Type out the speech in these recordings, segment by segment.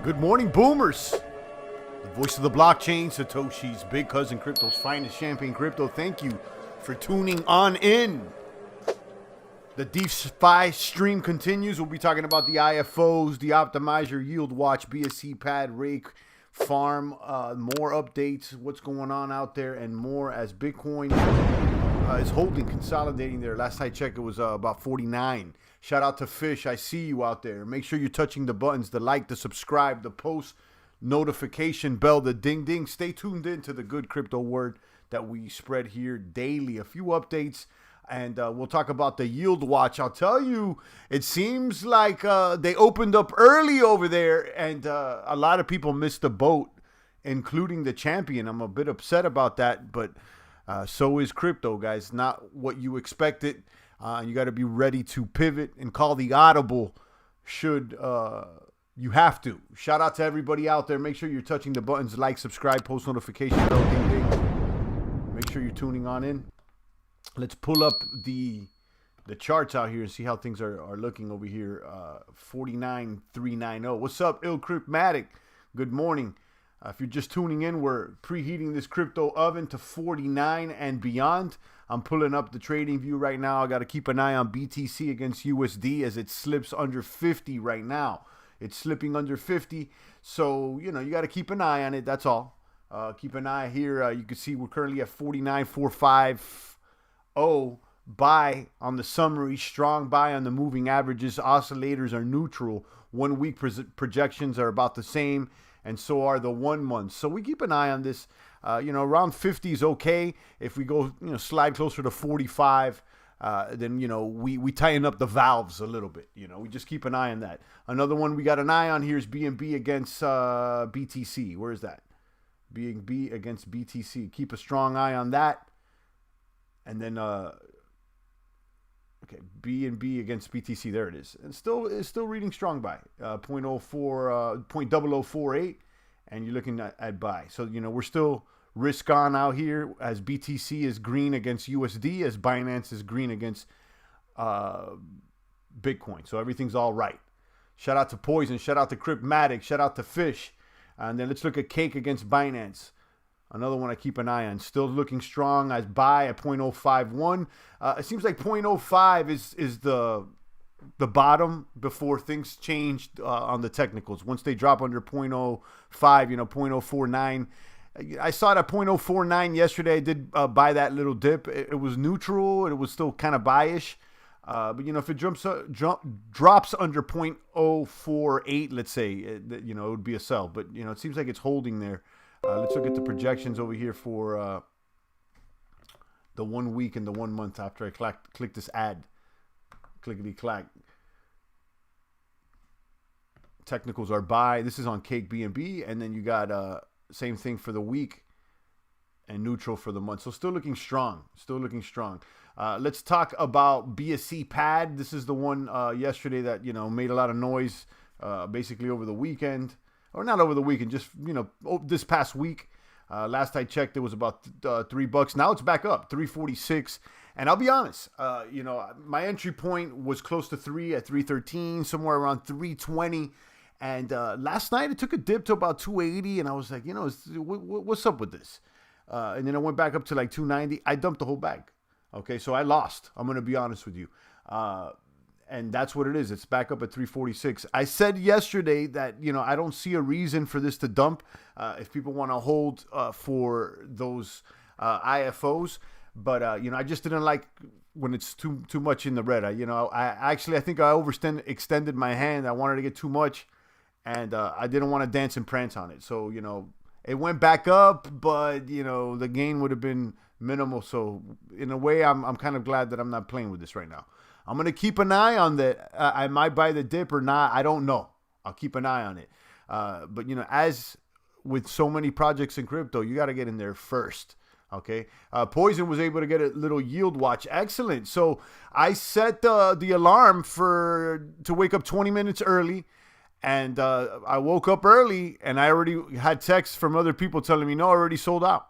Good morning, boomers. The voice of the blockchain, Satoshi's big cousin, crypto's finest champagne crypto. Thank you for tuning on in. The DeFi stream continues. We'll be talking about the IFOs, the optimizer, YIELDWATCH, BSCPAD, RAKE, farm, more updates, what's going on out there, and more as Bitcoin is holding, consolidating there. Last I checked, it was about 49. Shout out to Fish. I see you out there. Make sure you're touching the buttons, the like, the subscribe, the post notification bell, the ding ding. Stay tuned in to the good crypto word that we spread here daily. A few updates, and we'll talk about the YIELDWATCH. I'll tell you, it seems like they opened up early over there, and a lot of people missed the boat, including the champion. I'm a bit upset about that, but so is crypto, guys. Not what you expected. You got to be ready to pivot and call the audible should you have to. Shout out to everybody out there. Make sure you're touching the buttons, like, subscribe, post notification bell, ding ding. Make sure you're tuning on in. Let's pull up the charts out here and see how things are looking over here. 49,390. What's up, Cryptmatic? Good morning. If you're just tuning in, we're preheating this crypto oven to 49 and beyond. I'm pulling up the trading view right now. I got to keep an eye on BTC against USD as it slips under 50 right now. It's slipping under 50. So, you got to keep an eye on it. That's all. Keep an eye here. You can see we're currently at 49,450. Buy on the summary. Strong buy on the moving averages. Oscillators are neutral. 1 week projections are about the same. And so are the 1 month. So we keep an eye on this. Around 50 is okay. If we go, slide closer to 45, then, we tighten up the valves a little bit. We just keep an eye on that. Another one we got an eye on here is BNB against BTC. Where is that? BNB against BTC. Keep a strong eye on that. And then, okay, BNB against BTC. There it is. And it's still reading strong buy. 0.0048. And you're looking at buy. So, we're still risk on out here as BTC is green against USD, as Binance is green against Bitcoin. So everything's all right. Shout out to Poison. Shout out to Cryptmatic. Shout out to Fish. And then let's look at Cake against Binance. Another one I keep an eye on. Still looking strong as buy at 0.051. It seems like 0.05 is the bottom before things changed on the technicals. Once they drop under 0.05, 0.049. I saw it at 0.049 yesterday. I did buy that little dip. It was neutral. It was still kind of buyish. But, if it drops under 0.048, let's say, it would be a sell. But, it seems like it's holding there. Let's look at the projections over here for the 1 week and the 1 month after I click this ad. Clickety-clack. Technicals are buy. This is on Cake BNB. And then you got same thing for the week and neutral for the month. So still looking strong. Let's talk about BSCPAD. This is the one yesterday that, made a lot of noise basically over the weekend. Or not over the weekend, just, this past week. Last I checked, it was about $3. Now it's back up, 346. And I'll be honest, my entry point was close to 3 at 313, somewhere around 320. And last night it took a dip to about 280, and I was like, what's up with this? And then I went back up to like 290. I dumped the whole bag. Okay, so I lost. I'm going to be honest with you. And that's what it is. It's back up at 346. I said yesterday that, I don't see a reason for this to dump if people want to hold for those IFOs. But, I just didn't like when it's too much in the red. I think I overextended my hand. I wanted to get too much, and I didn't want to dance and prance on it. So, it went back up, but, the gain would have been minimal. So, in a way, I'm kind of glad that I'm not playing with this right now. I'm going to keep an eye on that. I might buy the dip or not. I don't know. I'll keep an eye on it. But, as with so many projects in crypto, you got to get in there first. Okay. Poison was able to get a little YIELDWATCH. Excellent. So I set the alarm to wake up 20 minutes early. And I woke up early and I already had texts from other people telling me, no, I already sold out.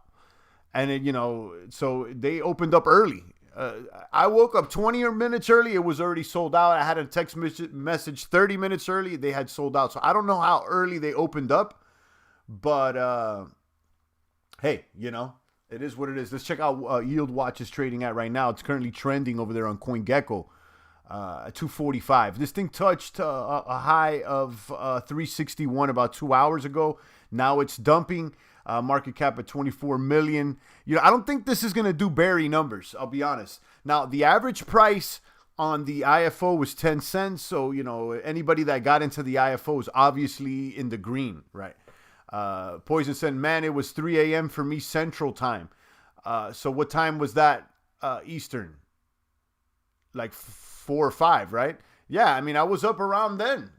And, so they opened up early. I woke up 20 minutes early. It was already sold out. I had a text message 30 minutes early. They had sold out. So I don't know how early they opened up. But, hey, you know, it is what it is. Let's check out YIELDWATCH is trading at right now. It's currently trending over there on CoinGecko at 245. This thing touched a high of 361 about 2 hours ago. Now it's dumping. Market cap at 24 million. You know, I don't think this is going to do Barry numbers, I'll be honest. Now, the average price on the IFO was 10 cents. So, you know, anybody that got into the IFO is obviously in the green, right? Poison said, man, it was 3 a.m. for me Central Time. So what time was that Eastern? Like 4 or 5, right? Yeah, I mean, I was up around then.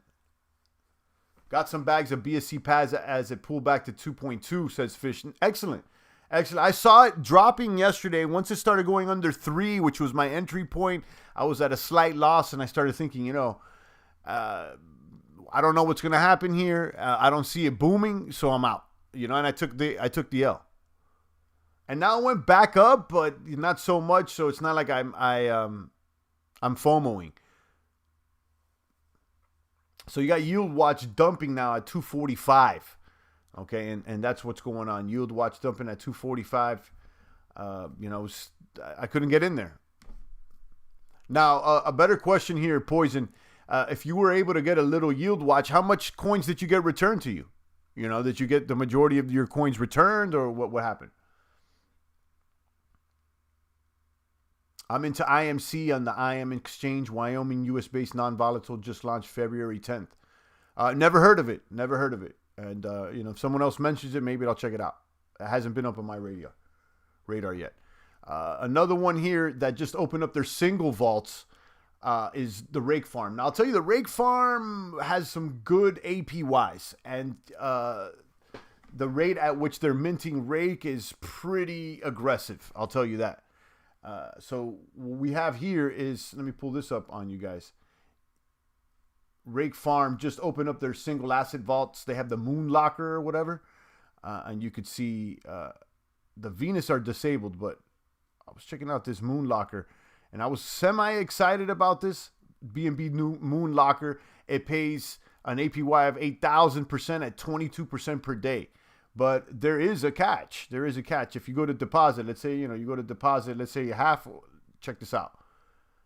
Got some bags of BSCPAD as it pulled back to 2.2, says Fish. Excellent. Excellent. I saw it dropping yesterday. Once it started going under 3, which was my entry point, I was at a slight loss, and I started thinking, you know, I don't know what's going to happen here. I don't see it booming, so I'm out. You know, and I took the L. And now it went back up, but not so much, so it's not like I'm FOMOing. So you got YIELDWATCH dumping now at 245. Okay, and that's what's going on. YIELDWATCH dumping at 245. You know, I couldn't get in there. Now, a better question here, Poison. If you were able to get a little YIELDWATCH, how much coins did you get returned to you? You know, did you get the majority of your coins returned, or what happened? I'm into IMC on the IM exchange, Wyoming, US-based non-volatile, just launched February 10th. Never heard of it. Never heard of it. And, you know, if someone else mentions it, maybe I'll check it out. It hasn't been up on my radar yet. Another one here that just opened up their single vaults is the RAKE farm. Now, I'll tell you, the RAKE farm has some good APYs. And the rate at which they're minting RAKE is pretty aggressive. I'll tell you that. So what we have here is, let me pull this up on you guys. RAKE Farm just opened up their single asset vaults. They have the Moon Locker or whatever. And you could see the Venus are disabled, but I was checking out this Moon Locker and I was semi-excited about this BNB new Moon Locker. It pays an APY of 8,000% at 22% per day. But there is a catch. There is a catch. If you go to deposit, let's say, you know, you go to deposit, let's say you half, check this out.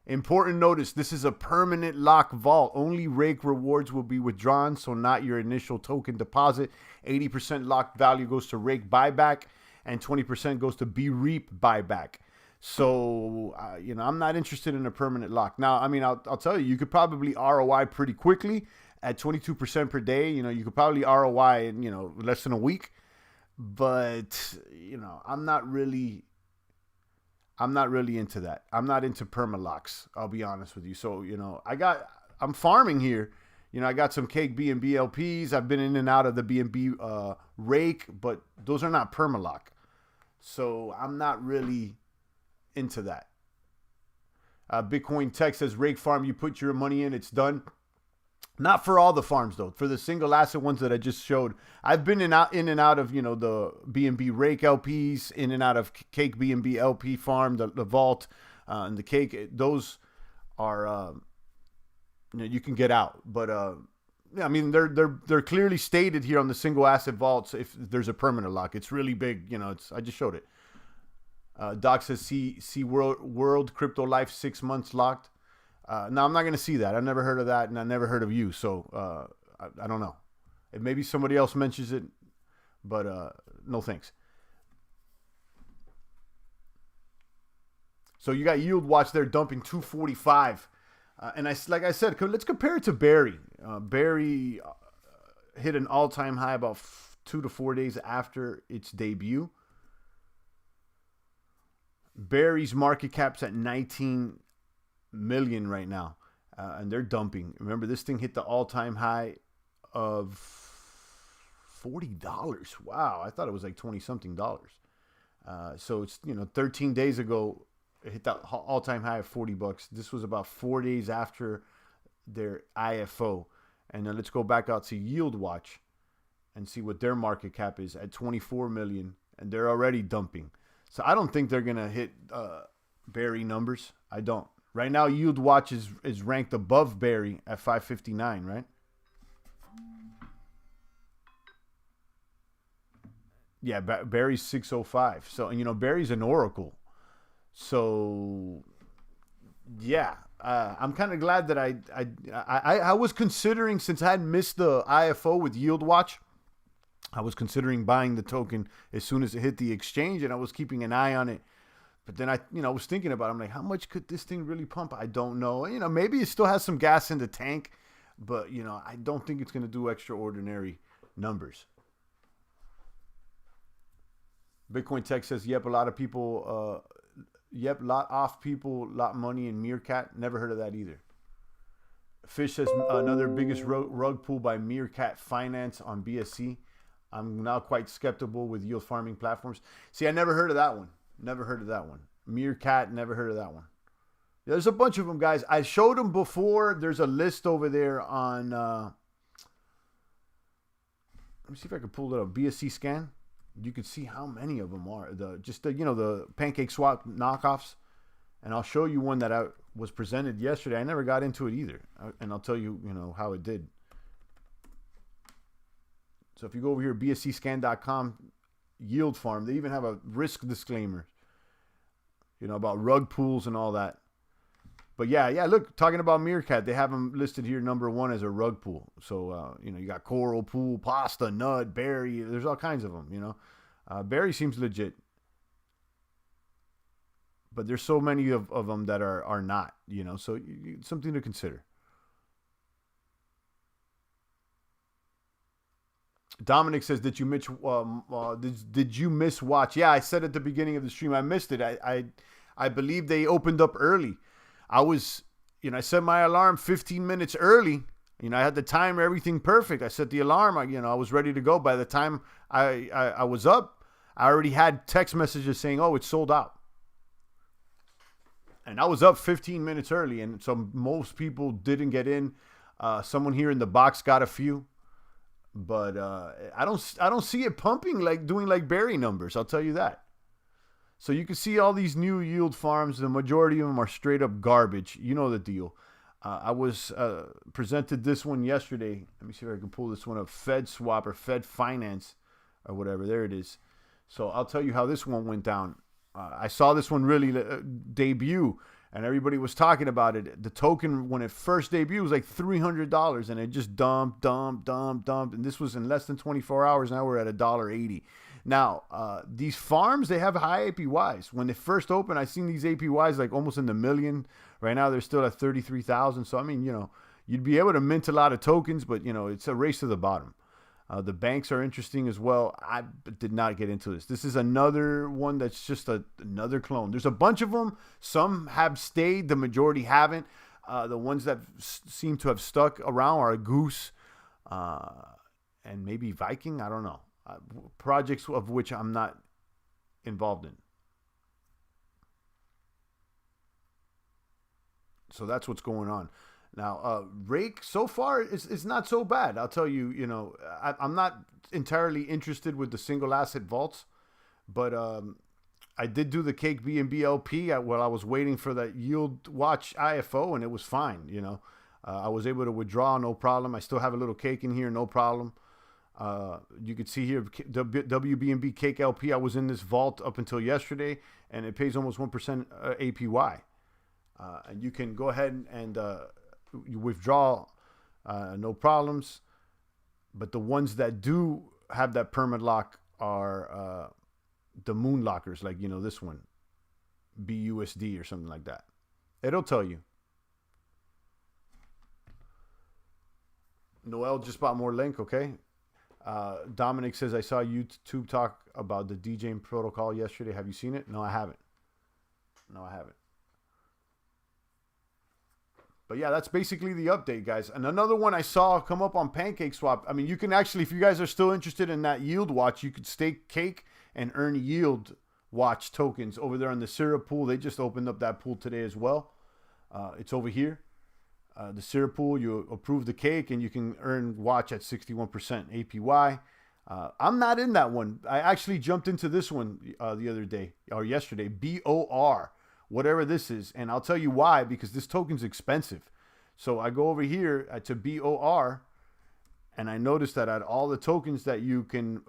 Important notice, this is a permanent lock vault. Only RAKE rewards will be withdrawn, so not your initial token deposit. 80% locked value goes to RAKE buyback, and 20% goes to BREAP buyback. So, you know, I'm not interested in a permanent lock. Now, I mean, I'll tell you, you could probably ROI pretty quickly at 22% per day. You know, you could probably ROI in, you know, less than a week. But, you know, I'm not really into that. I'm not into permalocks, I'll be honest with you. So, you know, I'm farming here. You know, I got some cake BNB LPs. I've been in and out of the BNB RAKE, but those are not permalock. So I'm not really into that. Bitcoin Tech says RAKE farm, you put your money in, it's done. Not for all the farms, though. For the single asset ones that I just showed, I've been in and out of, you know, the BNB RAKE LPs, in and out of Cake BNB LP farm, the vault, and the Cake. Those are, you know, you can get out. But yeah, I mean, they're clearly stated here on the single asset vaults if there's a permanent lock. It's really big. You know, I just showed it. Doc says see World Crypto Life 6 months locked. Now, I'm not going to see that. I've never heard of that, and I never heard of you. So, I don't know. Maybe somebody else mentions it, but no thanks. So, you got YIELDWATCH there dumping 245. And like I said, let's compare it to Barry. Barry hit an all-time high about 2 to 4 days after its debut. Barry's market cap's at 19 million right now, and they're dumping. Remember, this thing hit the all-time high of $40. Wow, I thought it was like 20-something dollars. So it's, you know, 13 days ago, it hit that all-time high of $40. This was about 4 days after their IFO. And then let's go back out to YIELDWATCH and see what their market cap is at 24 million, and they're already dumping. So I don't think they're gonna hit Barry numbers. I don't. Right now, YIELDWATCH is ranked above Barry at 559, right? Yeah, Barry's 605. So, and you know, Barry's an oracle. So, yeah, I'm kind of glad that I was considering, since I had missed the IFO with YIELDWATCH, I was considering buying the token as soon as it hit the exchange, and I was keeping an eye on it. But then I was thinking about it. I'm like, how much could this thing really pump? I don't know. You know, maybe it still has some gas in the tank, but, you know, I don't think it's going to do extraordinary numbers. Bitcoin Tech says, yep, a lot of people, lot off people, lot money in Meerkat. Never heard of that either. Fish says, another biggest rug pull by Meerkat Finance on BSC. I'm now quite skeptical with yield farming platforms. See, I never heard of that one. Never heard of that one. Meerkat, never heard of that one. There's a bunch of them, guys. I showed them before. There's a list over there on, let me see if I can pull it up. BSC scan. You can see how many of them are. The pancake swap knockoffs. And I'll show you one that was presented yesterday. I never got into it either. And I'll tell you, how it did. So if you go over here, bscscan.com, yield farm, they even have a risk disclaimer, about rug pools and all that. But yeah, look, talking about Meerkat, they have them listed here number 1 as a rug pool. So, you got coral pool, pasta, nut, berry, there's all kinds of them, berry seems legit. But there's so many of them that are not, so something to consider. Dominic says, did you miss Watch? Yeah, I said at the beginning of the stream, I missed it. I believe they opened up early. I was, I set my alarm 15 minutes early. I had the timer, everything perfect. I set the alarm. I was ready to go. By the time I was up, I already had text messages saying, oh, it's sold out. And I was up 15 minutes early. And so most people didn't get in. Someone here in the box got a few. But I don't see it pumping doing like Barry numbers. I'll tell you that. So you can see all these new yield farms. The majority of them are straight up garbage. You know the deal. I was presented this one yesterday. Let me see if I can pull this one up. Fed Swap or Fed Finance or whatever. There it is. So I'll tell you how this one went down. I saw this one really debut. And everybody was talking about it. The token, when it first debuted, was like $300, and it just dumped. And this was in less than 24 hours. Now we're at $1.80. Now, these farms, they have high APYs. When they first opened, I seen these APYs like almost in the million. Right now, they're still at 33,000. So, I mean, you'd be able to mint a lot of tokens, but, it's a race to the bottom. The banks are interesting as well. I did not get into this. This is another one that's just another clone. There's a bunch of them. Some have stayed. The majority haven't. The ones that seem to have stuck around are Goose and maybe Viking. I don't know. Projects of which I'm not involved in. So that's what's going on. Now, RAKE, so far, it's not so bad. I'll tell you, I'm not entirely interested with the single asset vaults, but I did do the Cake BNB LP while I was waiting for that YIELDWATCH IFO, and it was fine, I was able to withdraw, no problem. I still have a little cake in here, no problem. You can see here, WBNB Cake LP, I was in this vault up until yesterday, and it pays almost 1% APY. And you can go ahead and you withdraw, no problems. But the ones that do have that permit lock are the moon lockers, like, this one, BUSD or something like that. It'll tell you. Noel just bought more link, okay? Dominic says, I saw YouTube talk about the DJing protocol yesterday. Have you seen it? No, I haven't. But yeah, that's basically the update, guys. And another one I saw come up on Pancake Swap. I mean, you can actually, if you guys are still interested in that YIELDWATCH, you could stake Cake and earn YIELDWATCH tokens over there on the syrup pool. They just opened up that pool today as well. It's over here. The syrup pool, you approve the Cake and you can earn Watch at 61% APY. I'm not in that one. I actually jumped into this one the other day or yesterday. BOR. whatever this is. And I'll tell you why, because this token's expensive. So I go over here to BOR, and I notice that at all the tokens that you can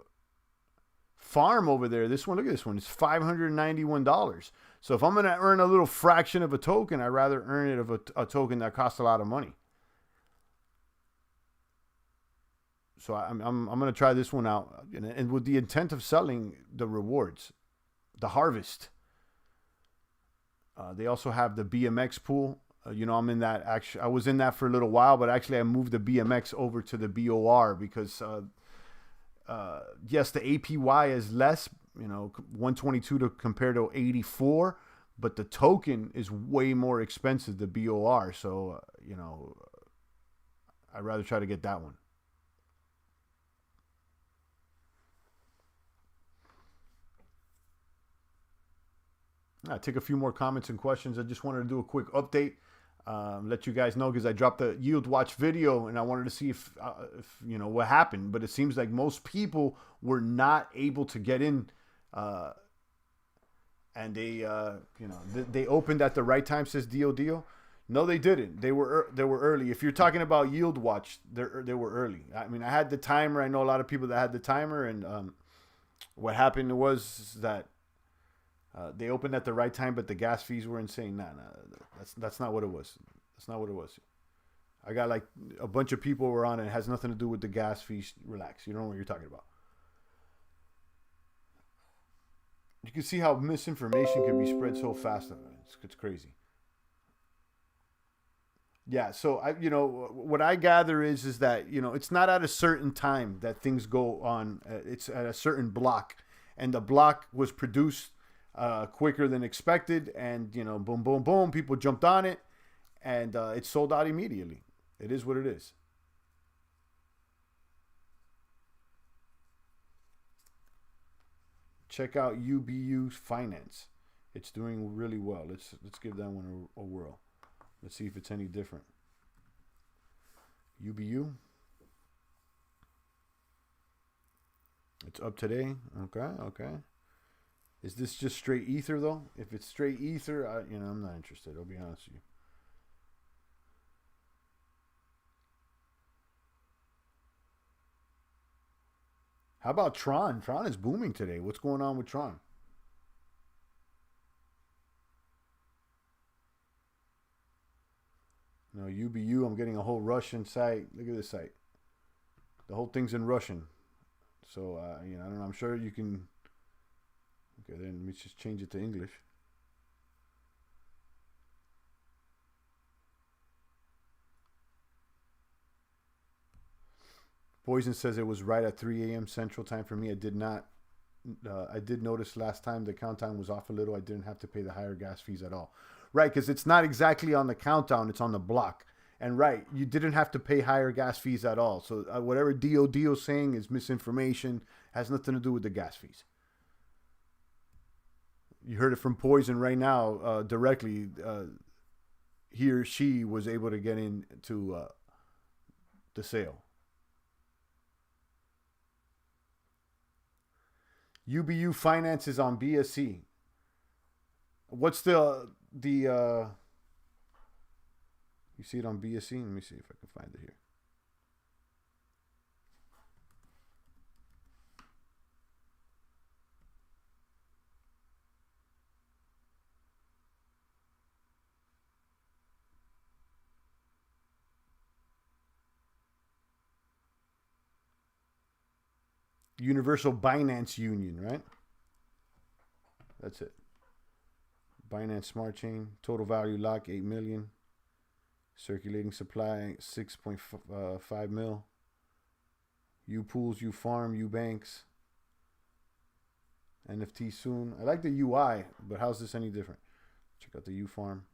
farm over there, this one, look at this one, it's $591. So if I'm going to earn a little fraction of a token, I'd rather earn it of a token that costs a lot of money. So I'm going to try this one out, and with the intent of selling the rewards, the harvest. They also have the BMX pool. I'm in that. Actually, I was in that for a little while, but actually I moved the BMX over to the BOR because yes, the APY is less, 122 to compare to 84, but the token is way more expensive, the BOR. So I'd rather try to get that one. I'll take a few more comments and questions. I just wanted to do a quick update, let you guys know, because I dropped the Yield Watch video and I wanted to see if what happened. But it seems like most people were not able to get in, and they opened at the right time, says Dio. No, they didn't. They were early. If you're talking about Yield Watch, they were early. I mean, I had the timer. I know a lot of people that had the timer, and what happened was that. They opened at the right time, but the gas fees were insane. Nah, that's not what it was. That's not what it was. I got like a bunch of people were on it. It has nothing to do with the gas fees. Relax. You don't know what you're talking about. You can see how misinformation can be spread so fast. It's crazy. Yeah, so what I gather is that it's not at a certain time that things go on. It's at a certain block, and the block was produced quicker than expected, and boom, boom, boom, people jumped on it, and it sold out immediately. It is what it is. Check out Ubu Finance. It's doing really well. Let's give that one a whirl. Let's see if it's any different. Ubu. It's up today. Okay. Is this just straight ether though? If it's straight ether, I'm not interested. I'll be honest with you. How about Tron? Tron is booming today. What's going on with Tron? No, UBU, I'm getting a whole Russian site. Look at this site. The whole thing's in Russian. So, I don't know. I'm sure you can. Okay, then let me just change it to English. Poison says it was right at 3 a.m. Central Time for me. I did not. I did notice last time the countdown was off a little. I didn't have to pay the higher gas fees at all. Right, because it's not exactly on the countdown. It's on the block. And right, you didn't have to pay higher gas fees at all. So whatever Dio's saying is misinformation. Has nothing to do with the gas fees. You heard it from Poison right now directly. He or she was able to get into the sale. UBU Finance is on BSC. What's the you see it on BSC? Let me see if I can find it here. Universal Binance Union, right? That's it. Binance Smart Chain. Total value lock, 8 million. Circulating supply, 6.5 mil. U pools, U farm, U banks. NFT soon. I like the UI, but how's this any different? Check out the U farm.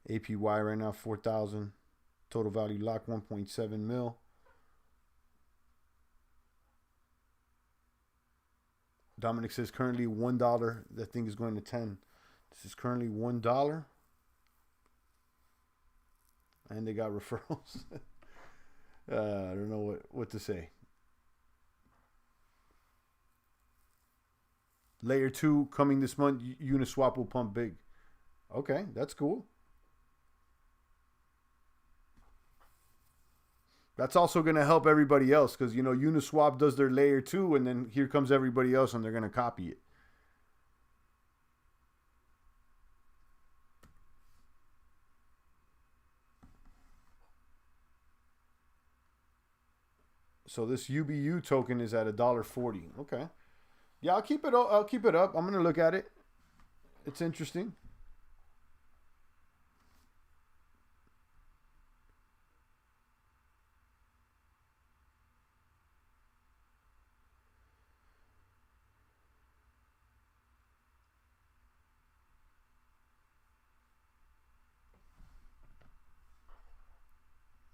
APY right now, 4,000. Total value lock, 1.7 mil. Dominic says currently $1. That thing is going to 10. This is currently $1. And they got referrals. I don't know what to say. Layer 2 coming this month. Uniswap will pump big. Okay, that's cool. That's also going to help everybody else because, Uniswap does their layer 2 and then here comes everybody else and they're going to copy it. So this UBU token is at $1.40. Okay. Yeah, I'll keep it up. I'm going to look at it. It's interesting.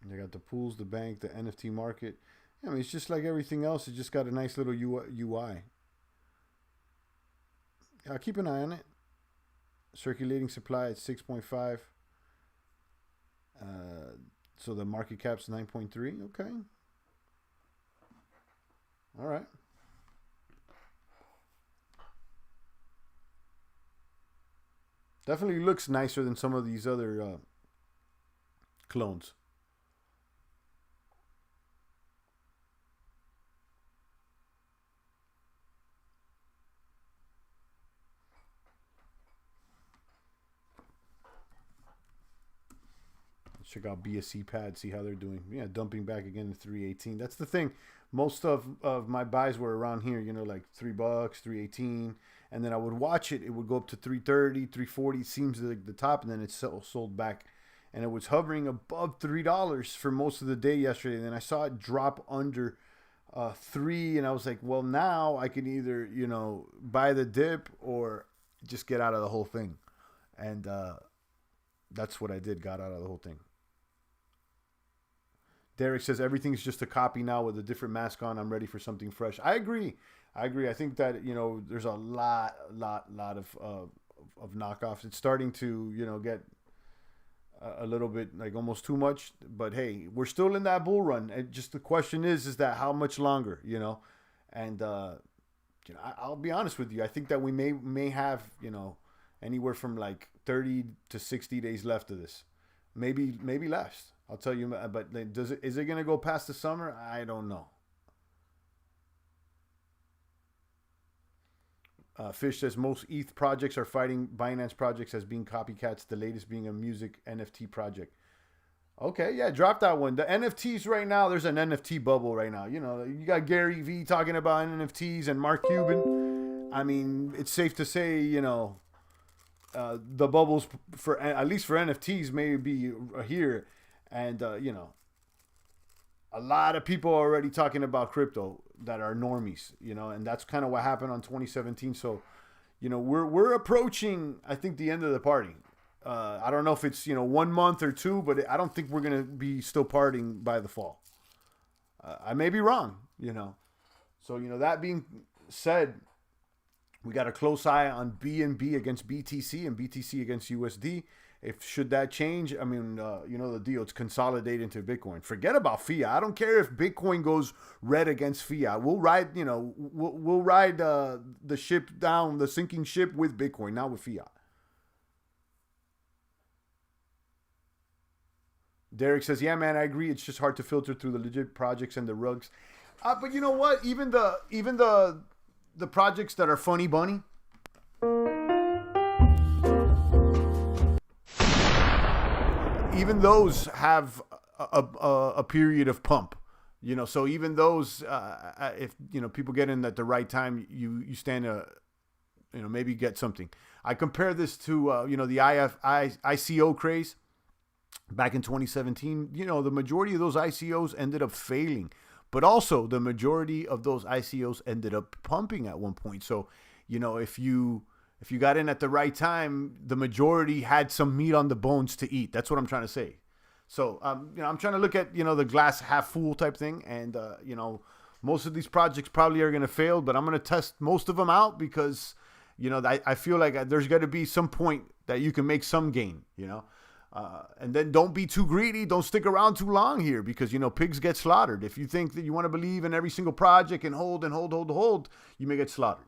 They got the pools, the bank, the NFT market. I mean, it's just like everything else. It just got a nice little UI. I'll keep an eye on it. Circulating supply at 6.5. So the market cap's 9.3. Okay. All right. Definitely looks nicer than some of these other clones. Check out BSCPAD, see how they're doing. Yeah, dumping back again to 318. That's the thing. Most of my buys were around here, like $3, 318. And then I would watch it. It would go up to 330, 340. Seems like the top, and then it sold back. And it was hovering above $3 for most of the day yesterday. And then I saw it drop under 3. And I was like, well, now I can either, buy the dip or just get out of the whole thing. And that's what I did, got out of the whole thing. Derek says everything's just a copy now with a different mask on. I'm ready for something fresh. I agree. I think that there's a lot of knockoffs. It's starting to get a little bit like almost too much. But hey, we're still in that bull run. And just the question is that how much longer? And I'll be honest with you. I think that we may have anywhere from like 30 to 60 days left of this, maybe less. I'll tell you, but is it going to go past the summer? I don't know. Fish says most ETH projects are fighting Binance projects as being copycats, the latest being a music NFT project. Okay, yeah, drop that one. The NFTs right now, there's an NFT bubble right now. You got Gary Vee talking about NFTs and Mark Cuban. I mean, it's safe to say, the bubbles for at least for NFTs may be here. And, a lot of people are already talking about crypto that are normies, and that's kind of what happened on 2017. So, we're approaching, I think, the end of the party. I don't know if it's, 1 month or 2, but I don't think we're going to be still partying by the fall. I may be wrong, So, that being said, we got a close eye on BNB against BTC and BTC against USD. Should that change, I mean, the deal, it's consolidate into Bitcoin. Forget about fiat. I don't care if Bitcoin goes red against fiat. We'll ride, we'll ride the ship down, the sinking ship with Bitcoin, not with fiat. Derek says, yeah, man, I agree. It's just hard to filter through the legit projects and the rugs. But you know what? Even the projects that are funny bunny, even those have a period of pump, so even those, if, people get in at the right time, you stand to, maybe get something. I compare this to, the ICO craze back in 2017. The majority of those ICOs ended up failing, but also the majority of those ICOs ended up pumping at one point. So, if you got in at the right time, the majority had some meat on the bones to eat. That's what I'm trying to say. So, I'm trying to look at, the glass half full type thing. And, most of these projects probably are going to fail, but I'm going to test most of them out because, I feel like there's got to be some point that you can make some gain, and then don't be too greedy. Don't stick around too long here because, pigs get slaughtered. If you think that you want to believe in every single project and hold, you may get slaughtered.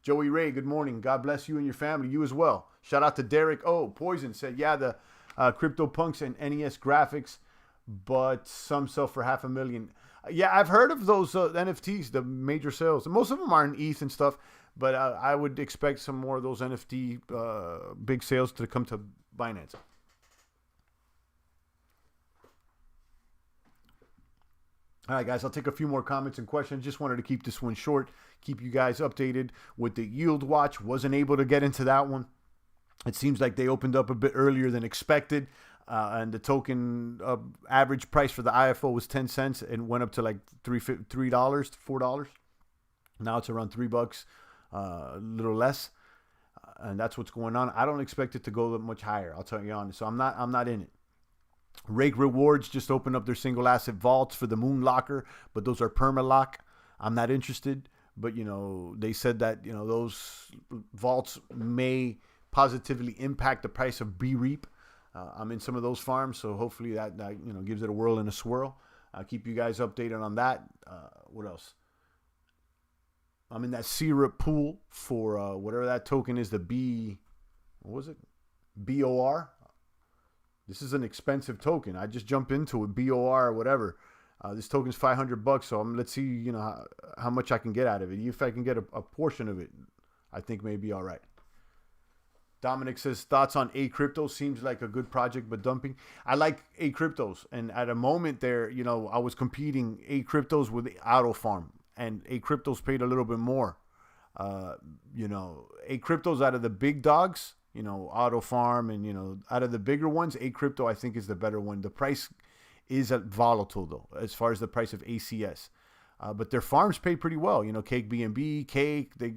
Joey Ray, good morning. God bless you and your family. You as well. Shout out to Derek. Oh, Poison said, yeah, the CryptoPunks and NES graphics, but some sell for $500,000. Yeah, I've heard of those NFTs, the major sales. Most of them are in ETH and stuff, but I would expect some more of those NFT big sales to come to Binance. All right, guys, I'll take a few more comments and questions. Just wanted to keep this one short, keep you guys updated with the Yield Watch. Wasn't able to get into that one. It seems like they opened up a bit earlier than expected, and the token average price for the IFO was 10 cents and went up to like $3, $4. Now it's around $3, a little less, and that's what's going on. I don't expect it to go much higher. I'll tell you honest. So I'm not in it. Rake Rewards just opened up their single asset vaults for the Moon Locker, but those are perma-lock. I'm not interested, but they said that those vaults may positively impact the price of B-Reap. I'm in some of those farms, so hopefully that gives it a whirl and a swirl. I'll keep you guys updated on that. What else? I'm in that syrup pool for whatever that token is, what was it? BOR. This is an expensive token. I just jump into it, BOR or whatever. This token's $500, so let's see, how much I can get out of it. If I can get a portion of it, I think maybe all right. Dominic says, thoughts on A Crypto? Seems like a good project, but dumping. I like A Cryptos, and at a moment there, I was competing A Cryptos with Auto Farm, and A Cryptos paid a little bit more. A Cryptos out of the big dogs, Auto Farm, and out of the bigger ones, A Crypto I think is the better one. The price is volatile though, as far as the price of ACS, but their farms pay pretty well. Cake BNB, Cake, they,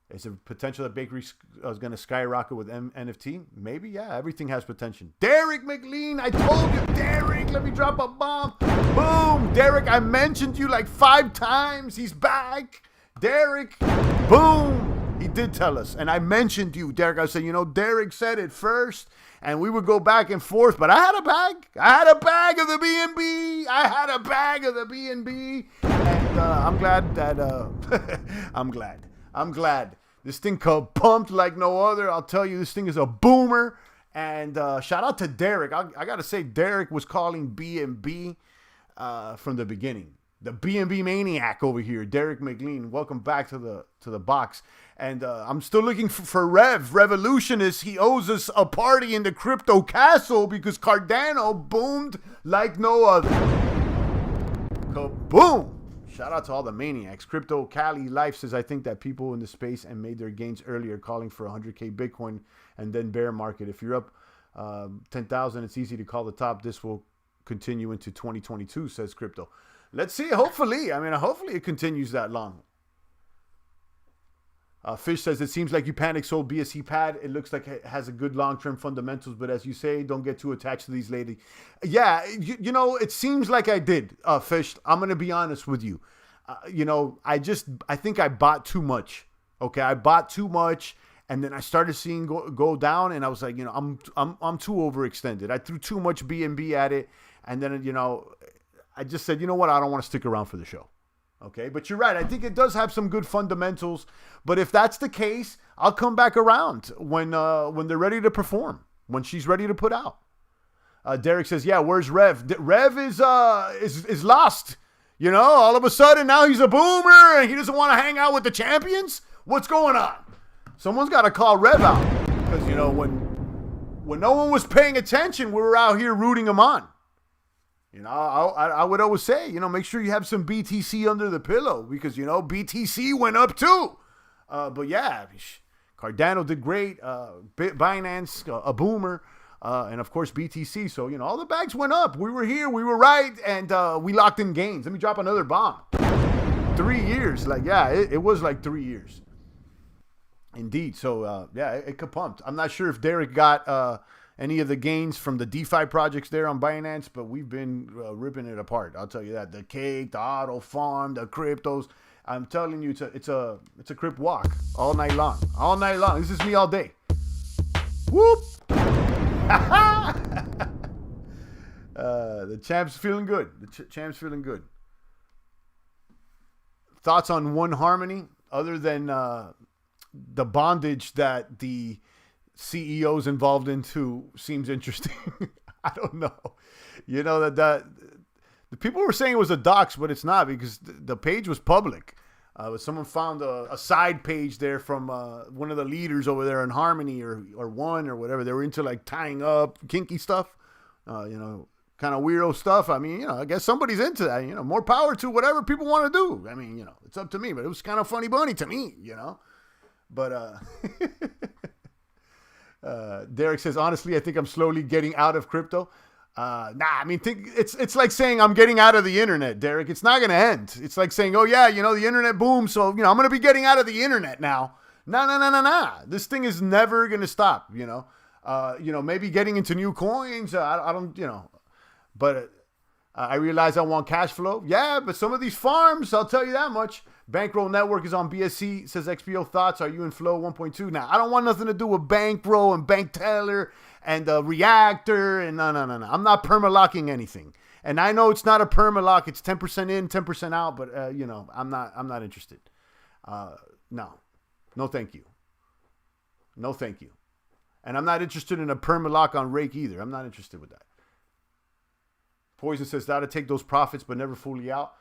is there potential that Bakery is going to skyrocket with NFT? Maybe, yeah. Everything has potential. Derek McLean, I told you, Derek. Let me drop a bomb. Boom, Derek. I mentioned you like 5 times. He's back, Derek. Boom. He did tell us, and I mentioned you, Derek. I said, Derek said it first, and we would go back and forth. But I had a bag. I had a bag of the BNB. I had a bag of the BNB, and I'm glad that I'm glad. This thing pumped like no other. I'll tell you, this thing is a boomer. And shout out to Derek. I got to say, Derek was calling BNB from the beginning. The BNB maniac over here, Derek McLean. Welcome back to the box. And I'm still looking for Revolutionist. He owes us a party in the crypto castle because Cardano boomed like no other. Kaboom! Shout out to all the maniacs. Crypto Cali Life says, I think that people in the space and made their gains earlier calling for 100K Bitcoin and then bear market. If you're up 10,000, it's easy to call the top. This will continue into 2022, says Crypto. Let's see. Hopefully. Hopefully it continues that long. Fish says, it seems like you panic sold BSCPAD. It looks like it has a good long-term fundamentals, but as you say, don't get too attached to these ladies. Yeah, it seems like I did, Fish. I'm going to be honest with you. I think I bought too much. Okay, I bought too much, and then I started seeing go down, and I was like, I'm too overextended. I threw too much BNB at it, and then, I just said, you know what? I don't want to stick around for the show. Okay, but you're right. I think it does have some good fundamentals. But if that's the case, I'll come back around when they're ready to perform, when she's ready to put out. Derek says, "Yeah, where's Rev? Rev is lost. All of a sudden now he's a boomer and he doesn't want to hang out with the champions. What's going on? Someone's got to call Rev out because when no one was paying attention, we were out here rooting him on." I would always say, make sure you have some BTC under the pillow because, BTC went up too. But yeah, Cardano did great. Binance, a boomer. And of course, BTC. So, all the bags went up. We were here. We were right. And we locked in gains. Let me drop another bomb. 3 years. It was like 3 years. Indeed. So, it could pumped. I'm not sure if Derek got any of the gains from the DeFi projects there on Binance, but we've been ripping it apart. I'll tell you that. The Cake, the Auto Farm, the cryptos. I'm telling you, it's a crypt walk all night long. All night long. This is me all day. Whoop! The champ's feeling good. The champ's feeling good. Thoughts on One Harmony? other than the bondage that the CEO's involved into seems interesting. I don't know. You know, that the people were saying it was a dox, but it's not, because the page was public. Someone found a side page there from one of the leaders over there in Harmony or One or whatever. They were into like tying up, kinky stuff, you know, kind of weirdo stuff. I mean, you know, I guess somebody's into that. You know, more power to whatever people want to do. I mean, you know, it's up to me, but it was kind of funny bunny to me, you know. But Derek says, honestly, I think I'm slowly getting out of crypto. Nah, I mean, it's like saying I'm getting out of the internet, Derek. It's not going to end. It's like saying, oh yeah, you know, the internet boomed, so, you know, I'm going to be getting out of the internet now. Nah. This thing is never going to stop, you know. Maybe getting into new coins. I don't, you know, but I realize I want cash flow. Yeah, but some of these farms, I'll tell you that much. Bankroll Network is on BSC, says XPO thoughts. Are you in Flow 1.2? Now, I don't want nothing to do with Bankroll and Bank Teller and Reactor. And no. I'm not permalocking anything. And I know it's not a permalock. It's 10% in, 10% out. But, you know, I'm not interested. No, thank you. No, thank you. And I'm not interested in a permalock on Rake either. I'm not interested with that. Poison says, that'll take those profits, but never fully out.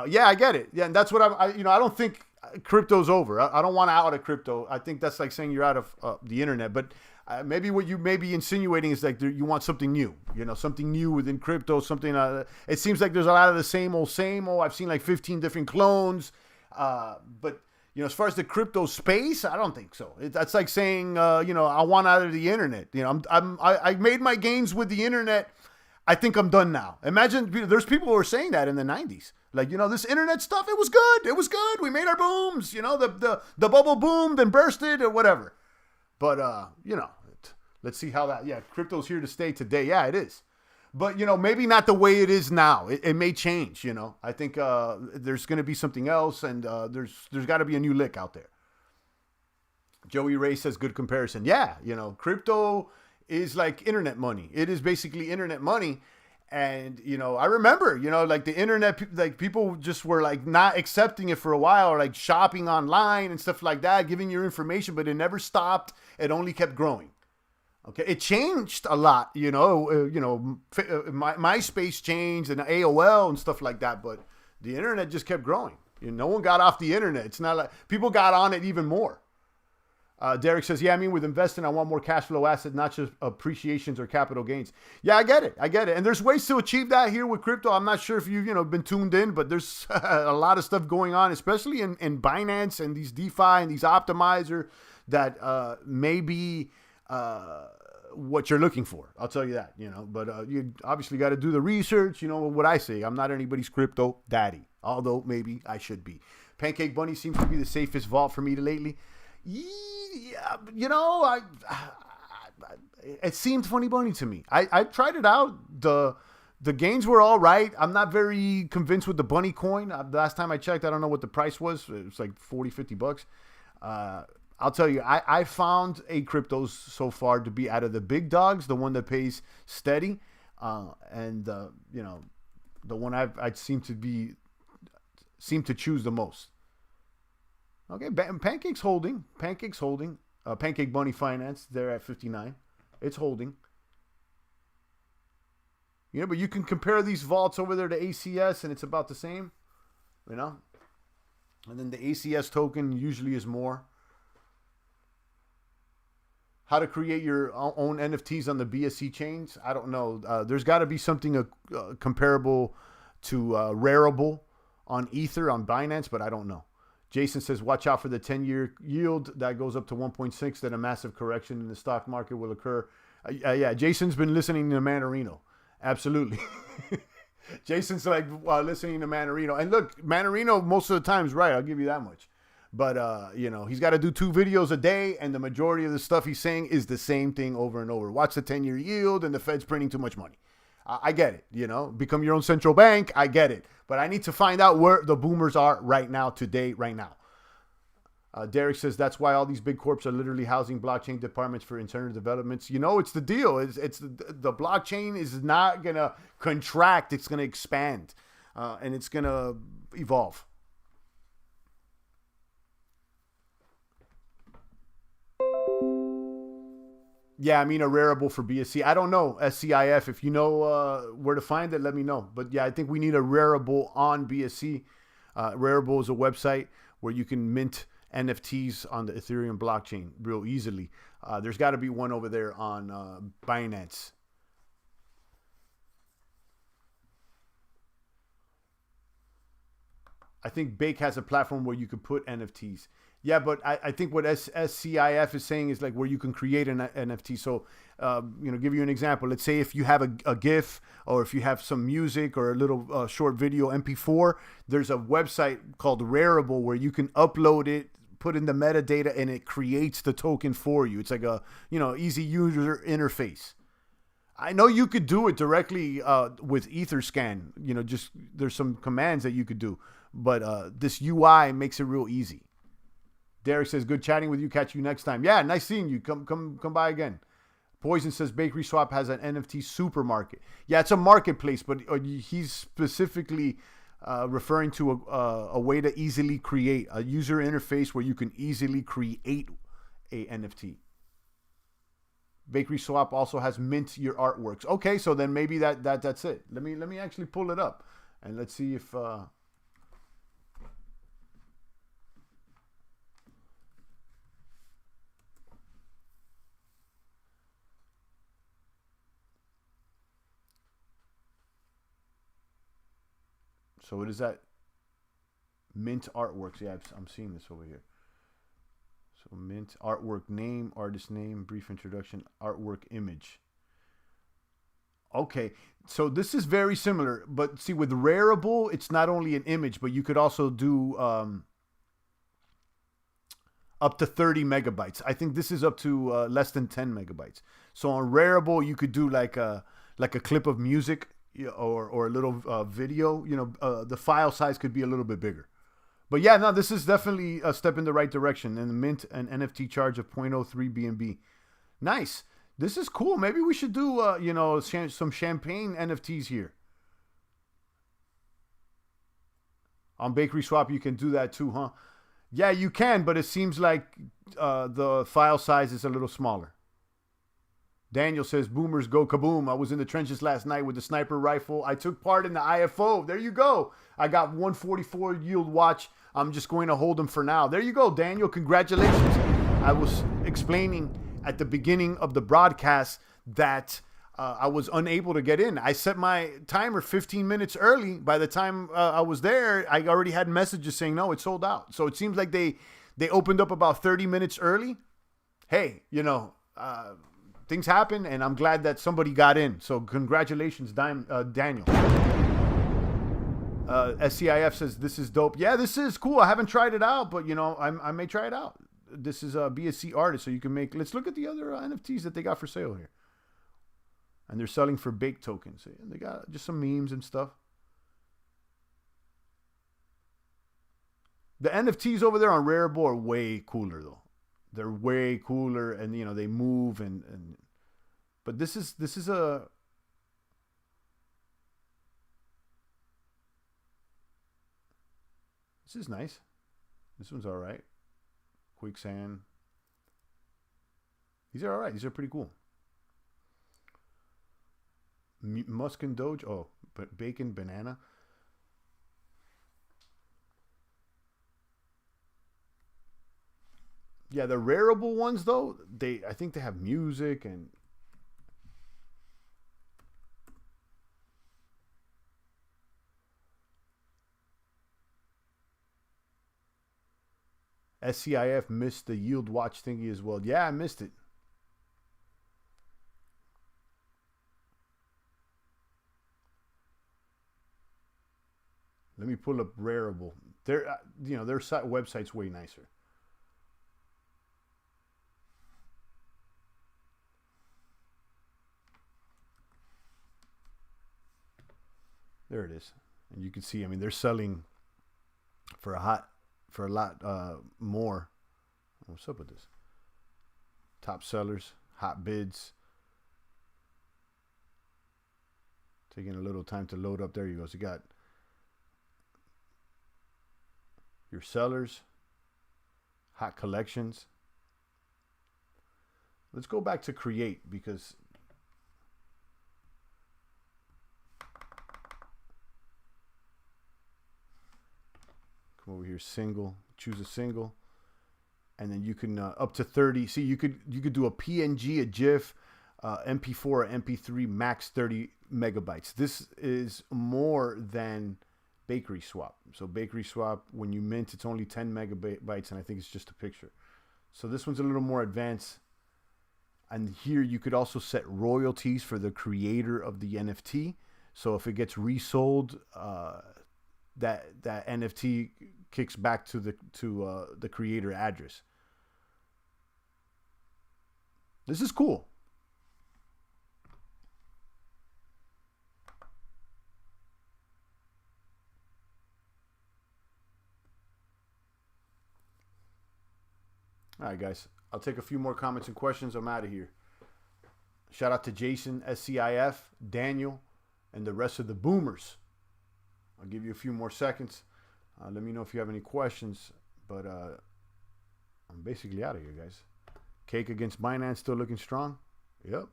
Yeah, I get it. Yeah, and that's what I don't think crypto's over. I don't want out of crypto. I think that's like saying you're out of the internet. But maybe what you may be insinuating is like you want something new. You know, something new within crypto. Something. It seems like there's a lot of the same old. I've seen like 15 different clones. But you know, as far as the crypto space, I don't think so. That's like saying I want out of the internet. You know, I made my gains with the internet. I think I'm done now. Imagine there's people who were saying that in the 90s. Like, you know, this internet stuff, it was good. We made our booms. You know, the bubble boomed and bursted or whatever. But, you know, let's see how that, crypto's here to stay today. Yeah, it is. But, you know, maybe not the way it is now. It may change, you know. I think there's going to be something else, and there's got to be a new lick out there. Joey Ray says, good comparison. Yeah, you know, crypto is like internet money. It is basically internet money. And, you know, I remember, you know, like the internet, like people just were like not accepting it for a while, or like shopping online and stuff like that, giving your information, but it never stopped. It only kept growing. Okay. It changed a lot, MySpace changed and AOL and stuff like that, but the internet just kept growing. You know, no one got off the internet. It's not like people got on it even more. Derek says, yeah, I mean, with investing, I want more cash flow asset, not just appreciations or capital gains. Yeah, I get it. And there's ways to achieve that here with crypto. I'm not sure if you've, been tuned in, but there's a lot of stuff going on, especially in Binance and these DeFi and these optimizer that may be what you're looking for. I'll tell you that, but you obviously got to do the research. You know what I say. I'm not anybody's crypto daddy, although maybe I should be. Pancake Bunny seems to be the safest vault for me lately. Yeah, it seemed funny bunny to me. I tried it out. The gains were all right. I'm not very convinced with the bunny coin. Last time I checked, I don't know what the price was. It was like $40-50. I'll tell you, I found a cryptos so far to be out of the big dogs, the one that pays steady, and the one I seem to choose the most. Okay, Pancake's holding. Pancake Bunny Finance, they're at 59. It's holding. But you can compare these vaults over there to ACS, and it's about the same. And then the ACS token usually is more. How to create your own NFTs on the BSC chains? I don't know. There's got to be something comparable to Rarible on Ether on Binance, but I don't know. Jason says, watch out for the 10-year yield that goes up to 1.6, then a massive correction in the stock market will occur. Yeah, Jason's been listening to Manarino. Absolutely. Jason's like listening to Manarino. And look, Manarino most of the time is right. I'll give you that much. But, he's got to do 2 videos a day, and the majority of the stuff he's saying is the same thing over and over. Watch the 10-year yield, and the Fed's printing too much money. I get it, become your own central bank. I get it. But I need to find out where the boomers are right now, today, right now. Derek says that's why all these big corps are literally housing blockchain departments for internal developments. It's the deal. It's the blockchain is not going to contract. It's going to expand, and it's going to evolve. Yeah, I mean a Rarible for BSC. I don't know SCIF. If you know where to find it, let me know. But yeah, I think we need a Rarible on BSC. Rarible is a website where you can mint NFTs on the Ethereum blockchain real easily. There's got to be one over there on Binance. I think Bake has a platform where you could put NFTs. Yeah, but I think what SCIF is saying is like where you can create an NFT. So, give you an example. Let's say if you have a GIF or if you have some music or a little short video MP4, there's a website called Rarible where you can upload it, put in the metadata, and it creates the token for you. It's like a easy user interface. I know you could do it directly with Etherscan. Just there's some commands that you could do, but this UI makes it real easy. Derek says, "Good chatting with you. Catch you next time." Yeah, nice seeing you. Come by again. Poison says, "Bakery Swap has an NFT supermarket." Yeah, it's a marketplace, but he's specifically referring to a way to easily create a user interface where you can easily create a NFT. Bakery Swap also has mint your artworks. Okay, so then maybe that's it. Let me actually pull it up and let's see if. So what is that? Mint artworks. Yeah, I'm seeing this over here. So mint artwork name, artist name, brief introduction, artwork image. Okay, so this is very similar, but see with Rarible, it's not only an image, but you could also do up to 30 megabytes. I think this is up to less than 10 megabytes. So on Rarible, you could do like a clip of music or a little video. The file size could be a little bit bigger. But yeah, no, this is definitely a step in the right direction. And mint an NFT charge of 0.03 BNB. Nice. This is cool. Maybe we should do some champagne NFTs here. On Bakery Swap, you can do that too, huh? Yeah, you can, but it seems like the file size is a little smaller. Daniel says, "Boomers go kaboom. I was in the trenches last night with the sniper rifle. I took part in the IFO. There you go. I got 144 yield watch. I'm just going to hold them for now." There you go, Daniel. Congratulations. I was explaining at the beginning of the broadcast that I was unable to get in. I set my timer 15 minutes early. By the time I was there, I already had messages saying, no, it's sold out. So it seems like they opened up about 30 minutes early. Hey, things happen, and I'm glad that somebody got in. So congratulations, Daniel. SCIF says, "This is dope." Yeah, this is cool. I haven't tried it out, but I may try it out. This is a BSC artist, so you can make. Let's look at the other NFTs that they got for sale here. And they're selling for Bake tokens. They got just some memes and stuff. The NFTs over there on Rarible are way cooler though. They're way cooler, and they move and. But this is a. This is nice. This one's all right. Quicksand. These are all right. These are pretty cool. Musk and Doge. Oh, but bacon, banana. Yeah, the Rarible ones though, I think they have music and. SCIF missed the yield watch thingy as well. Yeah, I missed it. Let me pull up Rarible. Their website's way nicer. There it is, and you can see. I mean, they're selling for a lot more. What's up with this? Top sellers, hot bids. Taking a little time to load up. There you go. So you got your sellers, hot collections. Let's go back to create because come over here, single, choose a single, and then you can up to 30. See, you could do a PNG, a GIF, MP4 or MP3, max 30 megabytes. This is more than Bakery Swap. So Bakery Swap, when you mint, it's only 10 megabytes, and I think it's just a picture. So this one's a little more advanced. And here you could also set royalties for the creator of the NFT. So if it gets resold, that NFT kicks back to the creator address. This is cool. All right, guys. I'll take a few more comments and questions. I'm out of here. Shout out to Jason, SCIF, Daniel, and the rest of the boomers. I'll give you a few more seconds. Let me know if you have any questions. But I'm basically out of here, guys. Cake against Binance still looking strong. Yep.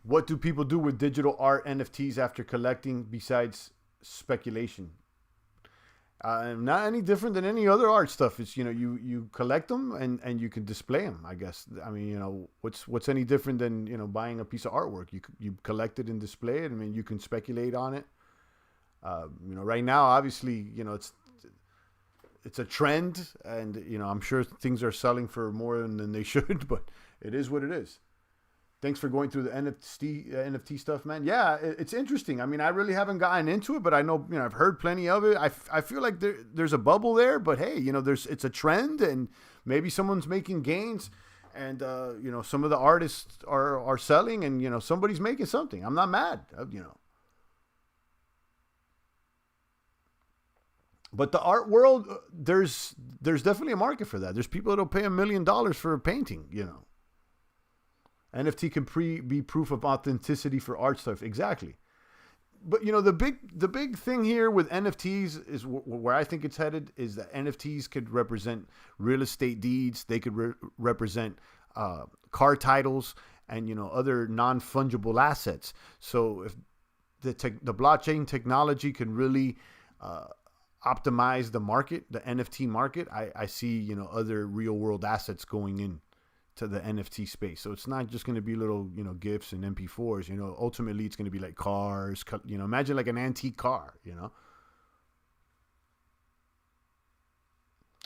What do people do with digital art NFTs after collecting besides speculation? Not any different than any other art stuff. It's, you collect them and you can display them, I guess. I mean, what's any different than, buying a piece of artwork? You collect it and display it. I mean, you can speculate on it. Right now, obviously, it's a trend, and, I'm sure things are selling for more than they should, but it is what it is. Thanks for going through the NFT stuff, man. Yeah, it's interesting. I mean, I really haven't gotten into it, but I know, I've heard plenty of it. I feel like there's a bubble there, but hey, it's a trend, and maybe someone's making gains, and some of the artists are selling, and somebody's making something. I'm not mad, But the art world, there's definitely a market for that. There's people that'll pay $1 million for a painting, NFT can be proof of authenticity for art stuff. Exactly. But, the big thing here with NFTs is where I think it's headed is that NFTs could represent real estate deeds. They could represent car titles and, other non-fungible assets. So if the blockchain technology can really optimize the market, the NFT market, I see, other real world assets going in to the NFT space. So it's not just going to be little, GIFs and MP4s, ultimately it's going to be like cars, imagine like an antique car,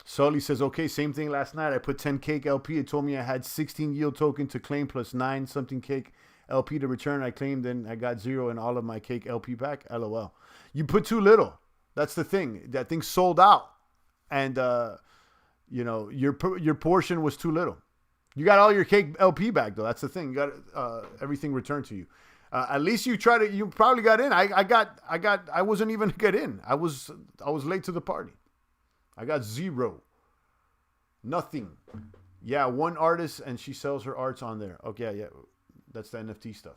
Sully says, okay, same thing last night. I put 10 cake LP. It told me I had 16 yield token to claim plus 9 something cake LP to return. I claimed and I got 0 in all of my cake LP back. LOL. You put too little. That's the thing. That thing sold out. And, your portion was too little. You got all your cake LP back, though. That's the thing. You got everything returned to you. At least you probably got in. I wasn't even get in. I was late to the party. I got 0. Nothing. Yeah, one artist, and she sells her arts on there. Okay, yeah. That's the NFT stuff.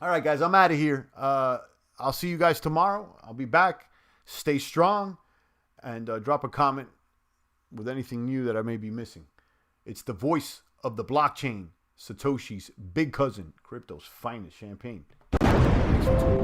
All right, guys, I'm out of here. I'll see you guys tomorrow. I'll be back. Stay strong, and drop a comment with anything new that I may be missing. It's the voice of the blockchain, Satoshi's big cousin, crypto's finest champagne.